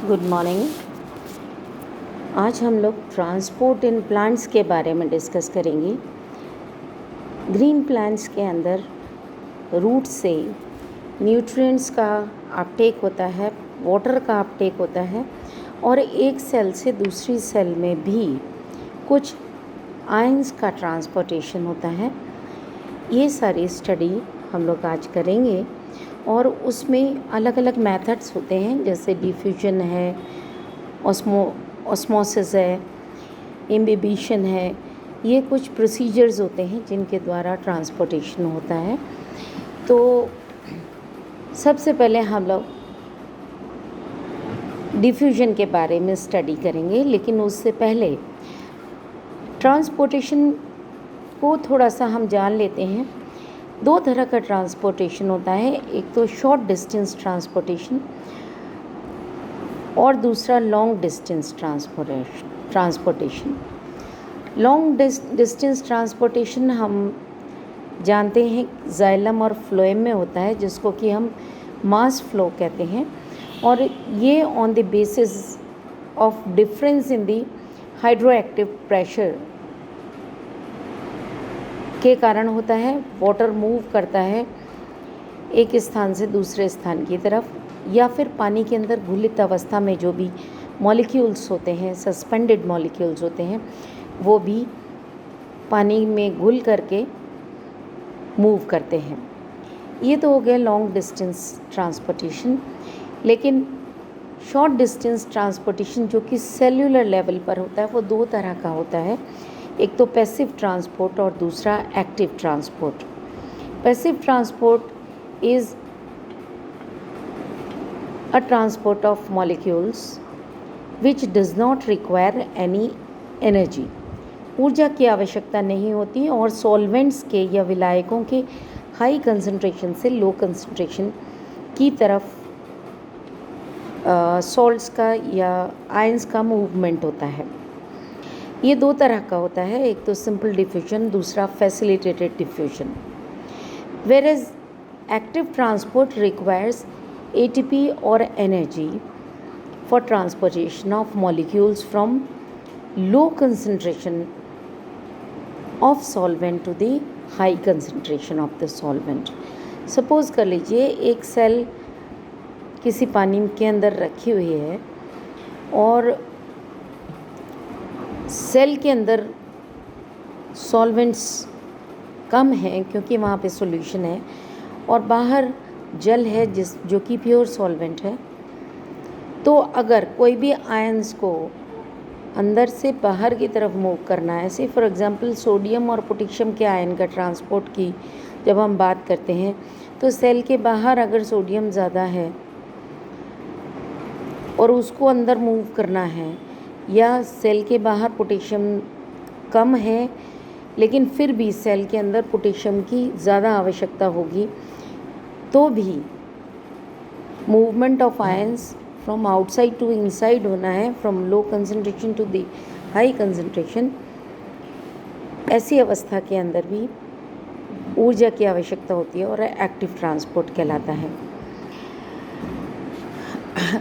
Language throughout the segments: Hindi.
Good morning. आज हम लोग ट्रांसपोर्ट इन प्लांट्स के बारे में डिस्कस करेंगे। ग्रीन प्लांट्स के अंदर रूट से न्यूट्रिएंट्स का अपटेक होता है, वाटर का अपटेक होता है और एक सेल से दूसरी सेल में भी कुछ आयंस का ट्रांसपोर्टेशन होता है। ये सारी स्टडी हम लोग आज करेंगे और उसमें अलग अलग मेथड्स होते हैं, जैसे डिफ्यूजन है, ऑस्मोसिस है, इम्बिबिशन है। ये कुछ प्रोसीजर्स होते हैं जिनके द्वारा ट्रांसपोर्टेशन होता है। तो सबसे पहले हम लोग डिफ्यूजन के बारे में स्टडी करेंगे, लेकिन उससे पहले ट्रांसपोर्टेशन को थोड़ा सा हम जान लेते हैं। दो तरह का ट्रांसपोर्टेशन होता है, एक तो शॉर्ट डिस्टेंस ट्रांसपोर्टेशन और दूसरा long distance transportation. Long distance transportation हम जानते हैं जाइलम और फ्लोएम में होता है, जिसको कि हम मास फ्लो कहते हैं, और ये on the basis of difference in the hydroactive pressure के कारण होता है। वाटर मूव करता है एक स्थान से दूसरे स्थान की तरफ, या फिर पानी के अंदर घुलित अवस्था में जो भी मॉलिक्यूल्स होते हैं, सस्पेंडेड मॉलिक्यूल्स होते हैं, वो भी पानी में घुल करके मूव करते हैं। ये तो हो गया लॉन्ग डिस्टेंस ट्रांसपोर्टेशन। लेकिन शॉर्ट डिस्टेंस ट्रांसपोर्टेशन जो कि सेल्यूलर लेवल पर होता है, वो दो तरह का होता है, एक तो पैसिव ट्रांसपोर्ट और दूसरा active transport. Passive transport is a transport of molecules which does not require any energy। ऊर्जा की आवश्यकता नहीं होती और सॉल्वेंट्स के या विलायकों के हाई कंसंट्रेशन से लो कंसंट्रेशन की तरफ सॉल्ट्स का या आयंस का मूवमेंट होता है। ये दो तरह का होता है, एक तो सिंपल डिफ्यूजन, दूसरा facilitated diffusion. Whereas active transport requires ATP or energy for transportation of molecules from low concentration of solvent to the high concentration of the solvent। Suppose कर लीजिए एक सेल किसी पानी के अंदर रखी हुई है और सेल के अंदर सॉल्वेंट्स कम हैं क्योंकि वहाँ पे सॉल्यूशन है, और बाहर जल है जो कि प्योर सॉल्वेंट है। तो अगर कोई भी आयंस को अंदर से बाहर की तरफ मूव करना है, ऐसे फॉर एग्जांपल सोडियम और पोटेशियम के आयन का ट्रांसपोर्ट की जब हम बात करते हैं, तो सेल के बाहर अगर सोडियम ज़्यादा है और उसको अंदर मूव करना है, या सेल के बाहर पोटेशियम कम है लेकिन फिर भी सेल के अंदर पोटेशियम की ज़्यादा आवश्यकता होगी, तो भी movement of ions from outside to inside होना है, from low concentration to the high concentration. ऐसी अवस्था के अंदर भी ऊर्जा की आवश्यकता होती है और एक्टिव ट्रांसपोर्ट कहलाता है।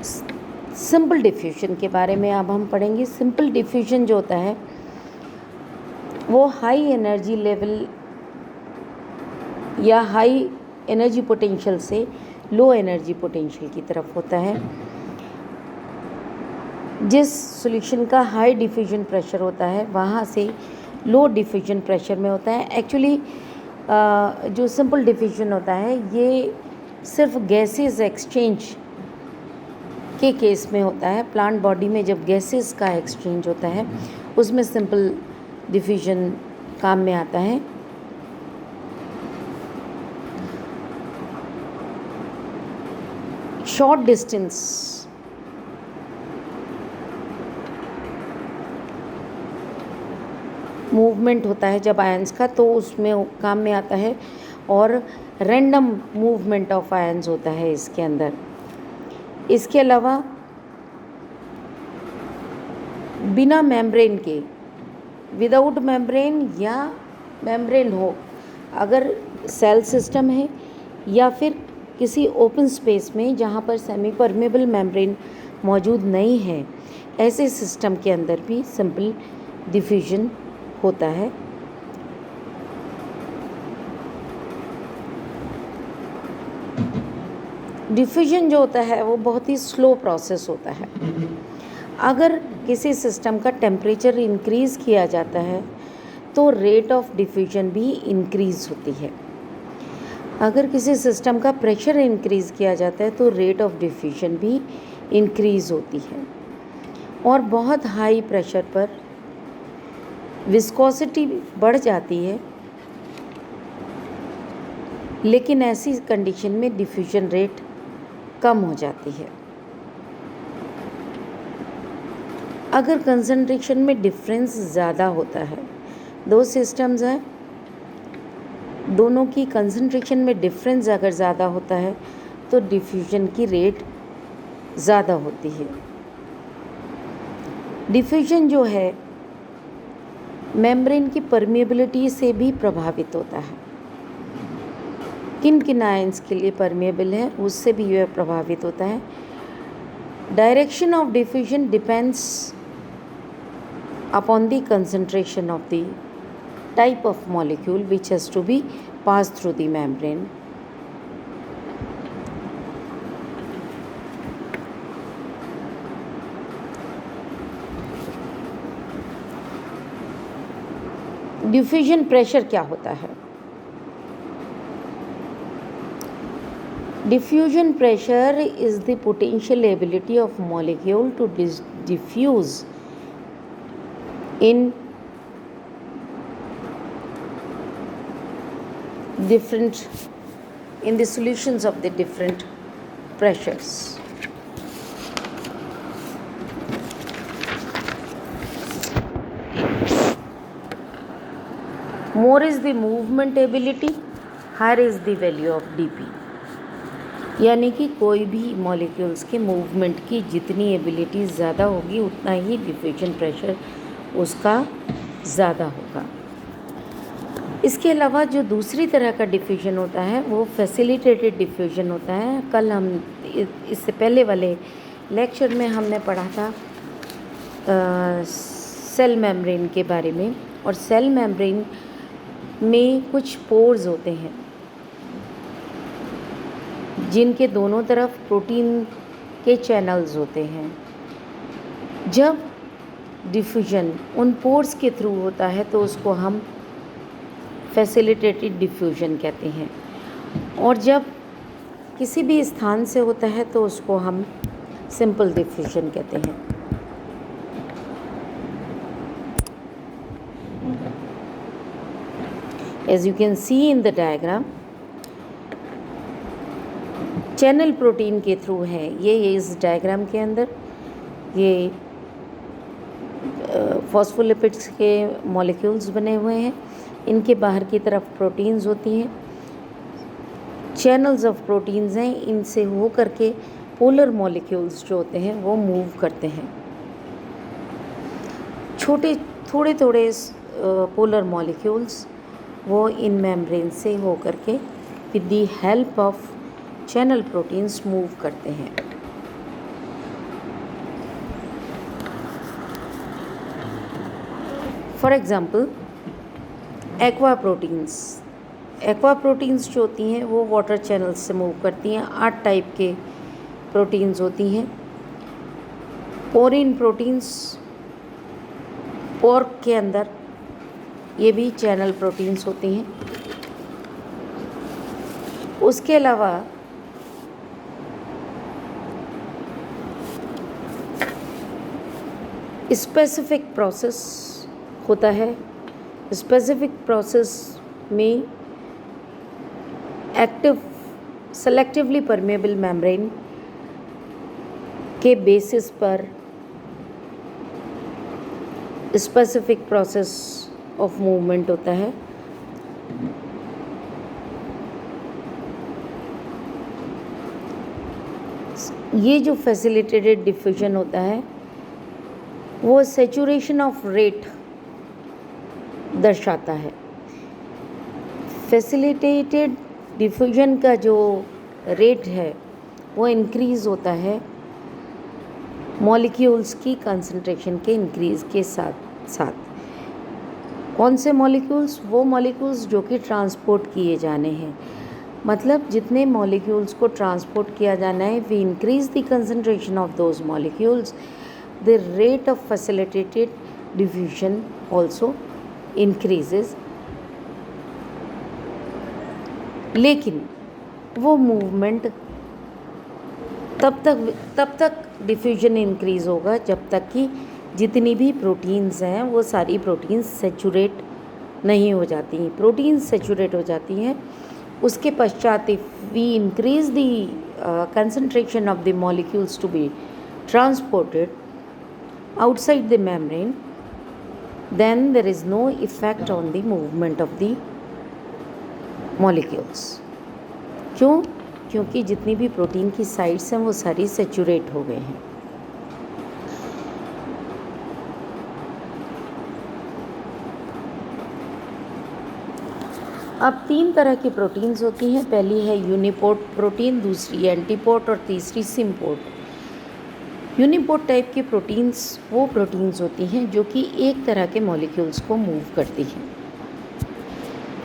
सिंपल डिफ्यूजन के बारे में अब हम पढ़ेंगे। सिंपल डिफ्यूजन जो होता है वो हाई एनर्जी लेवल या हाई एनर्जी पोटेंशियल से लो एनर्जी पोटेंशियल की तरफ होता है। जिस सॉल्यूशन का हाई डिफ्यूजन प्रेशर होता है वहाँ से लो डिफ्यूजन प्रेशर में होता है। एक्चुअली जो सिंपल डिफ्यूजन होता है ये सिर्फ गैसेस एक्सचेंज के केस में होता है। प्लांट बॉडी में जब गैसेस का एक्सचेंज होता है उसमें सिंपल डिफ्यूजन काम में आता है। शॉर्ट डिस्टेंस मूवमेंट होता है जब आयंस का, तो उसमें काम में आता है, और रैंडम मूवमेंट ऑफ आयंस होता है इसके अंदर। इसके अलावा बिना मेम्ब्रेन के, विदाउट मेम्ब्रेन या मेम्ब्रेन हो, अगर सेल सिस्टम है या फिर किसी ओपन स्पेस में जहाँ पर सेमी परमेबल मेम्ब्रेन मौजूद नहीं है, ऐसे सिस्टम के अंदर भी सिंपल डिफ्यूजन होता है। डिफ्यूजन जो होता है वो बहुत ही स्लो प्रोसेस होता है। अगर किसी सिस्टम का टेम्परेचर इंक्रीज़ किया जाता है तो रेट ऑफ डिफ्यूजन भी इंक्रीज़ होती है। अगर किसी सिस्टम का प्रेशर इंक्रीज़ किया जाता है तो रेट ऑफ डिफ्यूजन भी इंक्रीज़ होती है। और बहुत हाई प्रेशर पर विस्कोसिटी बढ़ जाती है, लेकिन ऐसी कंडीशन में डिफ्यूजन रेट कम हो जाती है। अगर कंसंट्रेशन में डिफरेंस ज़्यादा होता है, दो सिस्टम्स हैं, दोनों की कंसंट्रेशन में डिफरेंस अगर ज़्यादा होता है तो डिफ्यूजन की रेट ज़्यादा होती है। डिफ्यूजन जो है मेम्ब्रेन की परमिएबिलिटी से भी प्रभावित होता है। किन किन आयंस के लिए परमिएबल है उससे भी यह प्रभावित होता है। Direction of diffusion depends upon the concentration of the type of molecule which has to be passed through the membrane. Diffusion pressure क्या होता है? Diffusion pressure is the potential ability of molecule to diffuse in the solutions of the different pressures. More is the movement ability, higher is the value of dP. यानी कि कोई भी मॉलिक्यूल्स के मूवमेंट की जितनी एबिलिटी ज़्यादा होगी उतना ही डिफ्यूजन प्रेशर उसका ज़्यादा होगा। इसके अलावा जो दूसरी तरह का डिफ्यूजन होता है वो फैसिलिटेटेड डिफ्यूजन होता है। कल हम इससे पहले वाले लेक्चर में हमने पढ़ा था सेल मेम्ब्रेन के बारे में, और सेल मेम्ब्रेन में कुछ पोर्स होते हैं जिनके दोनों तरफ प्रोटीन के चैनल्स होते हैं। जब डिफ्यूजन उन पोर्स के थ्रू होता है तो उसको हम फैसिलिटेटेड डिफ्यूजन कहते हैं, और जब किसी भी स्थान से होता है तो उसको हम सिंपल डिफ्यूजन कहते हैं। As you can see in the diagram, channel protein के थ्रू है ये इस डायग्राम के अंदर ये फॉस्फोलिपिड्स के मॉलिक्यूल्स बने हुए हैं। इनके बाहर की तरफ प्रोटीन्स होती हैं, चैनल्स ऑफ प्रोटीन्स हैं, इनसे हो करके पोलर मॉलिक्यूल्स जो होते हैं वो मूव करते हैं। थोड़े पोलर मॉलिक्यूल्स वो इन मेम्ब्रेन से हो करके with the help of channel proteins move करते हैं। फॉर एग्ज़ाम्पल एक्वा प्रोटीन्स जो होती हैं वो वाटर चैनल्स से मूव करती हैं। 8 टाइप के प्रोटीन्स होती हैं। पोरिन प्रोटीन्स पोर्क के अंदर ये भी चैनल प्रोटीन्स होती हैं। उसके अलावा स्पेसिफिक प्रोसेस होता है। स्पेसिफिक प्रोसेस में एक्टिव सेलेक्टिवली परमेबल मेम्ब्रेन के बेसिस पर स्पेसिफिक प्रोसेस ऑफ मूवमेंट होता है। ये जो फैसिलिटेटेड डिफ्यूजन होता है वो सैचुरेशन ऑफ रेट दर्शाता है। फैसिलिटेटेड डिफ्यूजन का जो रेट है वो इंक्रीज़ होता है मॉलिक्यूल्स की कंसंट्रेशन के इंक्रीज़ के साथ साथ। कौन से मॉलिक्यूल्स? वो मॉलिक्यूल्स जो कि ट्रांसपोर्ट किए जाने हैं, मतलब जितने मॉलिक्यूल्स को ट्रांसपोर्ट किया जाना है, we increase the concentration of those molecules, the rate of facilitated diffusion also increases. लेकिन वो मूवमेंट तब तक डिफ्यूजन इंक्रीज होगा जब तक कि जितनी भी प्रोटीन्स हैं वो सारी प्रोटीन्स सेचुरेट नहीं हो जाती हैं। प्रोटीन्स सेचुरेट हो जाती हैं, उसके पश्चात if we increase the concentration of the molecules to be transported outside the membrane, then there is no effect on the movement of the molecules. क्यों? क्योंकि जितनी भी प्रोटीन की साइड्स हैं वो सारी सेचुरेट हो गए हैं। अब 3 तरह की प्रोटीन्स होती हैं। पहली है यूनिपोर्ट प्रोटीन, दूसरी एंटीपोर्ट और तीसरी सिम्पोर्ट। यूनिपोर्ट टाइप की प्रोटीन्स वो प्रोटीन्स होती हैं जो कि एक तरह के मॉलिक्यूल्स को मूव करती हैं,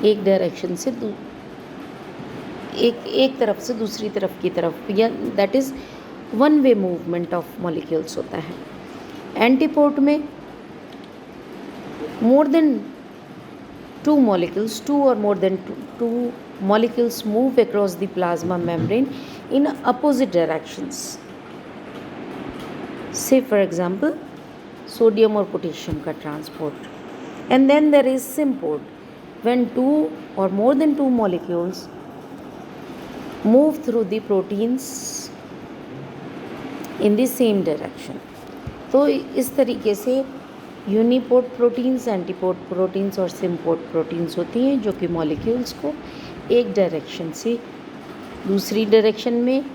एक डायरेक्शन से एक तरफ से दूसरी तरफ की तरफ, या that is one way movement of molecules होता है। एंटीपोर्ट में more than two or more than two molecules move across the plasma membrane in opposite directions. Say for example sodium or potassium का transport. And then there is symport, when two or more than two molecules move through the proteins in the same direction. तो इस तरीके से यूनिपोर्ट प्रोटीन्स, एंटीपोर्ट प्रोटीन्स और सिम्पोर्ट प्रोटीन्स होती हैं जो कि मॉलिक्यूल्स को एक डायरेक्शन से दूसरी डायरेक्शन में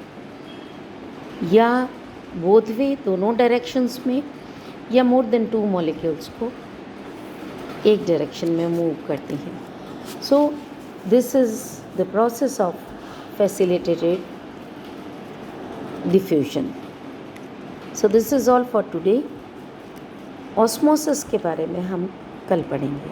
या बोथ वे दोनों डायरेक्शंस में या मोर देन 2 मॉलिक्यूल्स को एक डायरेक्शन में मूव करती हैं। So this is the process of facilitated diffusion. So this is all for today. Osmosis के बारे में हम कल पढ़ेंगे।